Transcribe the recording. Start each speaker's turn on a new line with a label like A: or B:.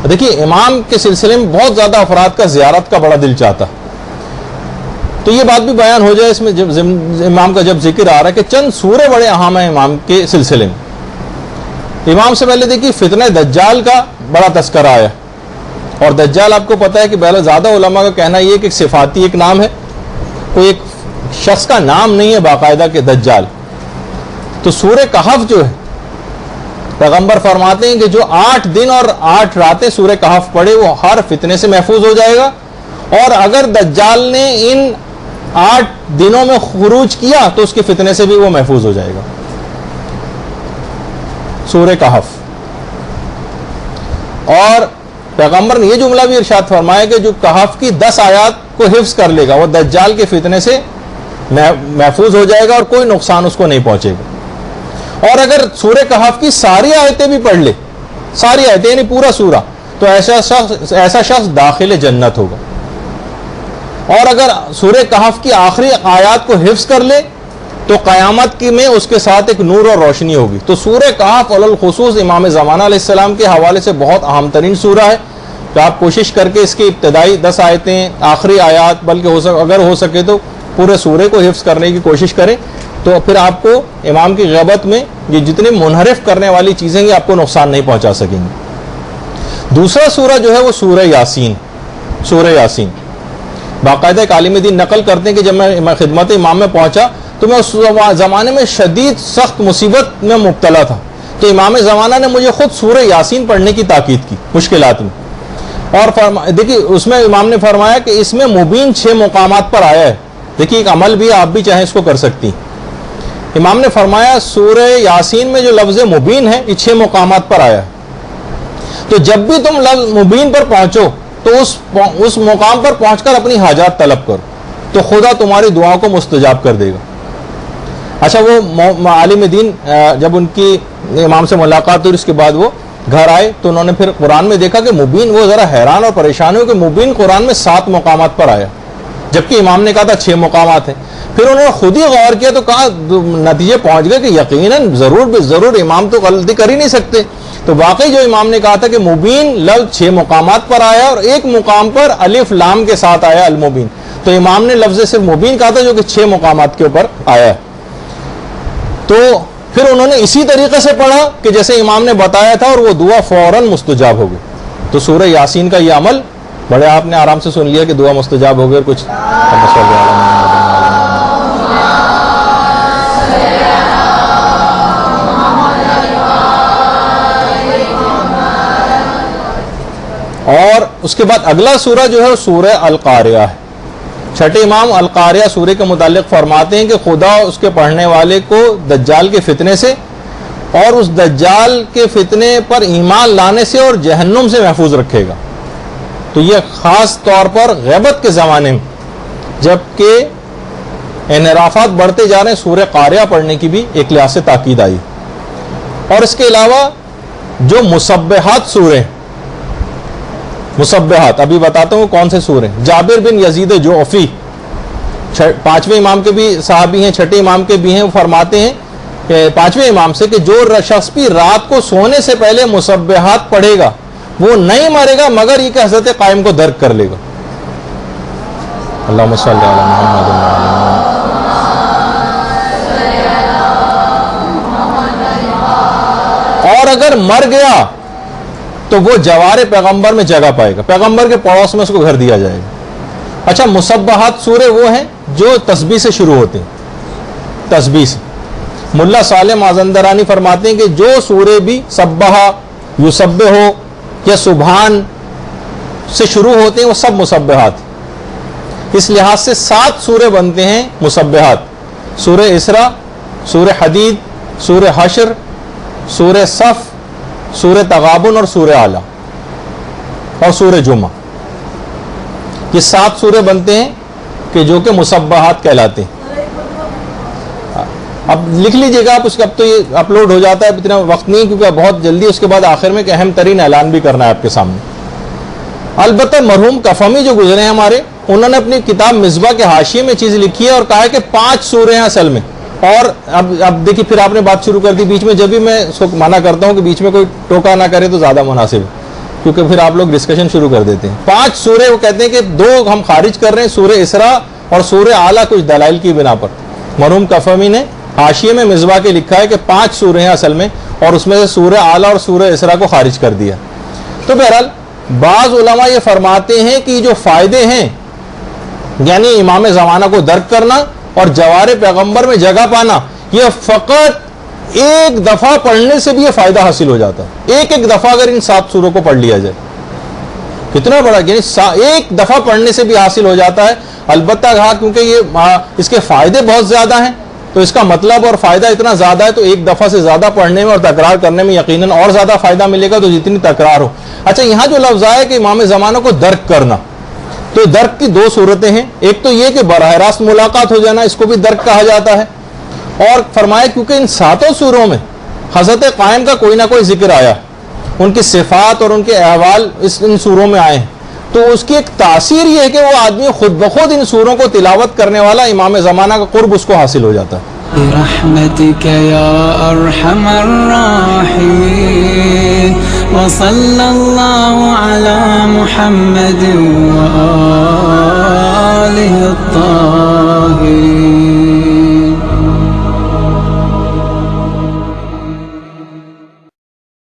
A: دیکھیے امام کے سلسلے میں بہت زیادہ افراد کا زیارت کا بڑا دل چاہتا، تو یہ بات بھی بیان ہو جائے اس میں جب امام کا جب ذکر آ رہا ہے کہ چند سورے بڑے اہم ہیں امام کے سلسلے میں۔ امام سے پہلے دیکھیے فتنہ دجال کا بڑا تذکرہ آیا، اور دجال آپ کو پتا ہے کہ پہلے زیادہ علماء کا کہنا یہ کہ صفاتی ایک نام ہے، کوئی ایک شخص کا نام نہیں ہے باقاعدہ کہ دجال۔ تو سورہ کہف جو ہے پیغمبر فرماتے ہیں کہ جو 8 دن اور 8 راتیں سورہ کہف پڑھے وہ ہر فتنے سے محفوظ ہو جائے گا، اور اگر دجال نے ان 8 دنوں میں خروج کیا تو اس کے فتنے سے بھی وہ محفوظ ہو جائے گا۔ سورہ کہف، اور پیغمبر نے یہ جملہ بھی ارشاد فرمایا کہ جو کہف کی 10 آیات کو حفظ کر لے گا وہ دجال کے فتنے سے محفوظ ہو جائے گا اور کوئی نقصان اس کو نہیں پہنچے گا۔ اور اگر سورہ کہف کی ساری آیتیں بھی پڑھ لے، ساری آیتیں یعنی پورا سورہ، تو ایسا شخص داخل جنت ہوگا۔ اور اگر سورہ کہف کی آخری آیات کو حفظ کر لے تو قیامت کی میں اس کے ساتھ ایک نور اور روشنی ہوگی۔ تو سورہ کہف علی الخصوص امام زمانہ علیہ السلام کے حوالے سے بہت اہم ترین سورہ ہے، تو آپ کوشش کر کے اس کی ابتدائی 10 آیتیں، آخری آیات، بلکہ اگر ہو سکے تو پورے سورے کو حفظ کرنے کی کوشش کریں، تو پھر آپ کو امام کی غیبت میں یہ جتنے منحرف کرنے والی چیزیں یہ آپ کو نقصان نہیں پہنچا سکیں گے۔ دوسرا سورہ جو ہے وہ سورہ یاسین۔ سورہ یاسین باقاعدہ ایک عالم دین نقل کرتے ہیں کہ جب میں خدمت امام میں پہنچا تو میں اس زمانے میں شدید سخت مصیبت میں مبتلا تھا، تو امام زمانہ نے مجھے خود سورہ یاسین پڑھنے کی تاکید کی مشکلات میں، اور دیکھیے اس میں امام نے فرمایا کہ اس میں مبین 6 مقامات پر آیا ہے۔ دیکھیے ایک عمل بھی آپ بھی چاہیں اس کو کر سکتی۔ امام نے فرمایا سورہ یاسین میں جو لفظ مبین ہے یہ 6 مقامات پر آیا ہے، تو جب بھی تم لفظ مبین پر پہنچو تو اس مقام پر پہنچ کر اپنی حاجات طلب کرو تو خدا تمہاری دعاؤں کو مستجاب کر دے گا۔ اچھا وہ عالم دین جب ان کی امام سے ملاقات ہوئی اس کے بعد وہ گھر آئے تو انہوں نے پھر قرآن میں دیکھا کہ مبین، وہ ذرا حیران اور پریشان ہوئے کہ مبین قرآن میں 7 مقامات پر آیا، جبکہ امام نے کہا تھا 6 مقامات ہیں۔ پھر انہوں نے خود ہی غور کیا تو کہا نتیجے پہنچ گئے کہ یقیناً ضرور امام تو غلطی کر ہی نہیں سکتے، تو واقعی جو امام نے کہا تھا کہ مبین لفظ 6 مقامات پر آیا اور ایک مقام پر الف لام کے ساتھ آیا المبین، تو امام نے لفظ صرف مبین کہا تھا جو کہ 6 مقامات کے اوپر آیا ہے۔ تو پھر انہوں نے اسی طریقے سے پڑھا کہ جیسے امام نے بتایا تھا اور وہ دعا فوراً مستجاب ہو گئی۔ تو سورہ یاسین کا یہ عمل بڑے آپ نے آرام سے سن لیا کہ دعا مستجاب ہو گئی اور کچھ اور اس کے بعد اگلا سورہ جو ہے وہ سورہ القاریہ ہے۔ چھٹے امام القاریہ سورہ کے متعلق فرماتے ہیں کہ خدا اس کے پڑھنے والے کو دجال کے فتنے سے اور اس دجال کے فتنے پر ایمان لانے سے اور جہنم سے محفوظ رکھے گا۔ تو یہ خاص طور پر غیبت کے زمانے میں جبکہ انحرافات بڑھتے جا رہے ہیں سورہ قاریہ پڑھنے کی بھی ایک لحاظ سے تاکید آئی۔ اور اس کے علاوہ جو مسبحات سورہ، مسبحات ابھی بتاتا ہوں کون سے سورے۔ جابر بن یزید جعفی 5ویں امام کے بھی صحابی ہیں، 6ٹھے امام کے بھی ہیں، وہ فرماتے ہیں کہ 5ویں امام سے کہ جو شخص بھی رات کو سونے سے پہلے مسبحات پڑھے گا وہ نہیں مرے گا مگر یہ کہ حضرت قائم کو درک کر لے گا۔ اللہم صلی علی محمد۔ اور اگر مر گیا تو وہ جوار پیغمبر میں جگہ پائے گا، پیغمبر کے پڑوس میں اس کو گھر دیا جائے گا۔ اچھا مسبحات سورے وہ ہیں جو تسبیح سے شروع ہوتے ہیں، تسبیح سے۔ ملا صالح مازندرانی فرماتے ہیں کہ جو سورے بھی سبحہ، یسبح ہو یا سبحان سے شروع ہوتے ہیں وہ سب مسبحات۔ اس لحاظ سے 7 سورے بنتے ہیں مسبحات: سورہ اسراء، سورہ حدید، سورہ حشر، سورہ صف، سورہ تغابن اور سورہ اعلیٰ اور سورہ جمعہ۔ یہ 7 سورے بنتے ہیں کہ جو کہ مسبحات کہلاتے ہیں۔ اب لکھ لیجئے گا آپ، اس کا اب تو یہ اپلوڈ ہو جاتا ہے، اتنا وقت نہیں کیونکہ بہت جلدی اس کے بعد آخر میں ایک اہم ترین اعلان بھی کرنا ہے آپ کے سامنے۔ البتہ مرحوم کفمی جو گزرے ہیں ہمارے، انہوں نے اپنی کتاب مصباح کے حاشیے میں چیز لکھی ہے اور کہا ہے کہ 5 سورے ہیں اصل میں۔ اور اب دیکھیے پھر آپ نے بات شروع کر دی بیچ میں، جب بھی میں اس کو منع کرتا ہوں کہ بیچ میں کوئی ٹوکا نہ کرے تو زیادہ مناسب ہے۔ کیونکہ پھر آپ لوگ ڈسکشن شروع کر دیتے ہیں. 5 سورے وہ کہتے ہیں کہ 2 ہم خارج کر رہے ہیں, سورہ اسراء اور سورہ اعلیٰ, کچھ دلائل کی بنا پر. مرحوم کفمی نے حاشیے میں مصباح کے لکھا ہے کہ 5 سورے ہیں اصل میں, اور اس میں سے سورہ اعلیٰ اور سورہ اسراء کو خارج کر دیا. تو بہرحال بعض علماء یہ فرماتے ہیں کہ جو فائدے ہیں, یعنی امام زمانہ کو درک کرنا اور جوار پیغمبر میں جگہ پانا, یہ فقط ایک دفعہ پڑھنے سے بھی یہ فائدہ حاصل ہو جاتا ہے. ایک دفعہ اگر ان 7 سوروں کو پڑھ لیا جائے, کتنا بڑا, یعنی ایک دفعہ پڑھنے سے بھی حاصل ہو جاتا ہے. البتہ کہا کیونکہ یہ اس کے فائدے بہت زیادہ ہیں, تو اس کا مطلب اور فائدہ اتنا زیادہ ہے, تو ایک دفعہ سے زیادہ پڑھنے میں اور تکرار کرنے میں یقیناً اور زیادہ فائدہ ملے گا, تو جتنی تکرار ہو. اچھا, یہاں جو لفظ آیا کہ امام زمانہ کو درک کرنا, تو درک کی 2 صورتیں ہیں. ایک تو یہ کہ براہ راست ملاقات ہو جانا, اس کو بھی درک کہا جاتا ہے. اور فرمایا کیونکہ ان 7 سوروں میں حضرت قائم کا کوئی نہ کوئی ذکر آیا, ان کی صفات اور ان کے احوال ان سوروں میں آئے ہیں, تو اس کی ایک تاثیر یہ ہے کہ وہ آدمی خود بخود ان سوروں کو تلاوت کرنے والا امام زمانہ کا قرب اس کو حاصل ہو جاتا ہے.
B: برحمتك يا أرحم الراحمين وصلى الله على محمد وآله